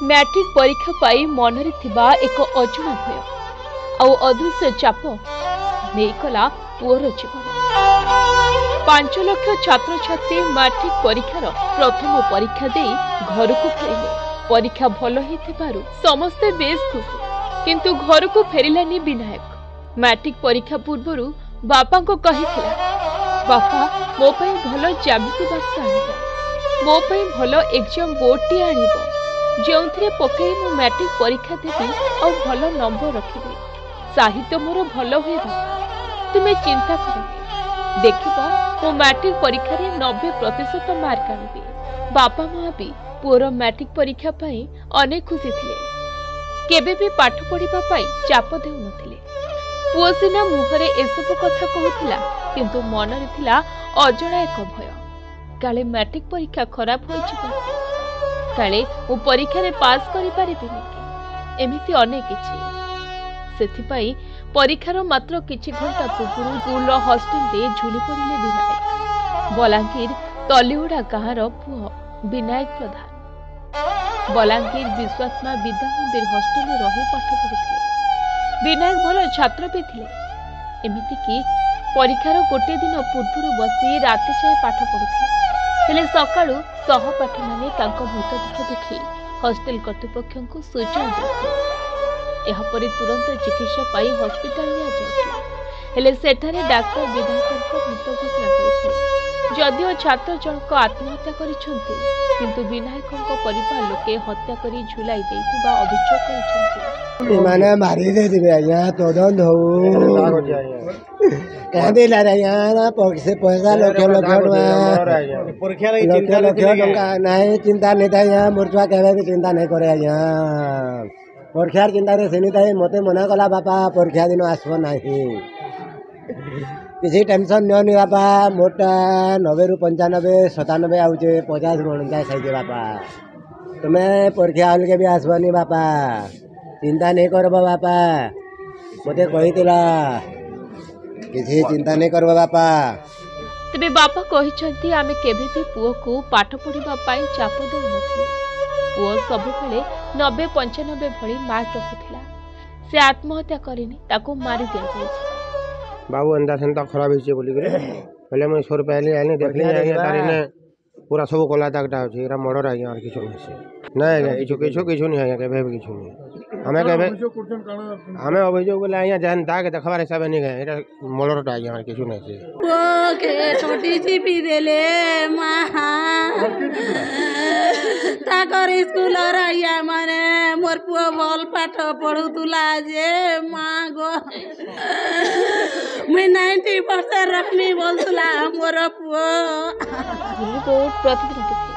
Matric परीक्षा पाई मनरे थिबा एक अजଣା भय आउ अदृश्य चाप नेकला पुअर जीवन। 5 लाख छात्र छात्री मैट्रिक परीक्षार प्रथम परीक्षा दे घर को फेरिले। परीक्षा भल होइथिबारु समस्ते बेस खुशी, किंतु घर को फेरिलानी विनायक। मैट्रिक परीक्षा पूर्वरु बापा को कहिथिला, बापा मो पई भल ज्यामिति बक्स आनिबो, मो पई भल एग्जाम बोर्ड टी आनिबो, जोंथरे पकई मो मैट्रिक परीक्षा देबी और भल नंबर रखिबी। साहित्य मोर भल होय बापा, तुमे चिंता करनी, देखिबो मो मैट्रिक परीक्षा रे 90% मार्क आनिबी। बापा मां भी पुअर मैट्रिक परीक्षा पाई अनेक खुशी थिले, केबे भी पाठ पढ़िबा पाई चाप देउ नथिले। पुओ सिना मुहरे एसबु कथा कहूथिला, किंतु मनरे थिला अजଣା एक भय, काले मैट्रिक परीक्षा खराब होई जिवो, काले मु परीक्षा रे पास करि परिबिनि कि, एमिति अनेक किछि। सेथिपाई परीक्षार मात्र किछि घंटा पूर्व स्कूल हॉस्टल रे झुली पड़िले विनायक। बलांगीर तलिउडा गाँर पुओ विनायक प्रधान बलांगीर विश्वात्मा विद्या मंदिर हॉस्टल रही पाठ पढ़ुଥିଲେ। विनायक भल छात्र भी थिले, एमिति कि परीक्षार गोटे दिन पूर्व बसी राति जाए पाठ पढ़ुଥିଲେ। हेले सकाळु सहपाठी माने तांको मृतदेह देखि हॉस्टल कर्तृपक्ष को सूचना देथिले। एहा परे तुरंत चिकित्सा पाई हॉस्पिटल लिया जायतिला। हेले सेठारे डाक्टर विनायक को मृत घोषणा करथिले। जदिओ छात्र जनक आत्महत्या करिसंती, किंतु विनायक परिवार लोके हत्या करी झुलाई देथिबा अभियोग करिसंती। माने मारी दे दिबे आया तदन हो कादे ला रे यार पैसे पैसा लक्ष परीक्षा रे चिंता लक्ष नहीं चिंता नहीं था यहाँ मुर्चवा केबे भी चिंता नहीं करे यहाँ परीक्षा चिंता रे सेनी ताई मते मना कला बापा परीक्षा दिन आसबो नाही किसी टेंशन नहीं बापा मोटा 90 रु 95 97 आउचे 50 गणता साइजे बापा तुम्हें परीक्षा हल के भी आसबनी बापा चिंता नहीं करबो बापा मते कहितिला किसी चिंता नहीं करबो बापा। तबे बापा कहिसंती आमे केबे भी पुओ को पाठ पढ़िबा पाई चाप दउ नथिलु। पुओ सब बेले 90 95 भली मार्क रखुथिला। से आत्महत्या करिनी, ताको मारी दिया जायछि। बाबू अंदा सेंता खराब हिचे बोली करे पहले मैं 100 रुपया ले आने देखले आगे तारी ने पूरा सब कोला तकटा होछि एरा मर्डर आगे और किछो नहीं है किछो नहीं है केबे भी किछो नहीं हमें अभियोग बोले आया जानता के देखबार हिसाब नहीं है एरा मर्डर आगे और किछो नहीं है ओ के छोटी सी पी देले मां ताकर स्कूल आया माने मोर पुओ बल पाठ पढुतुला जे मां गो मैं 90% रखनी बोलतुला मोर पुओ। रिपोर्ट प्रतिदिन।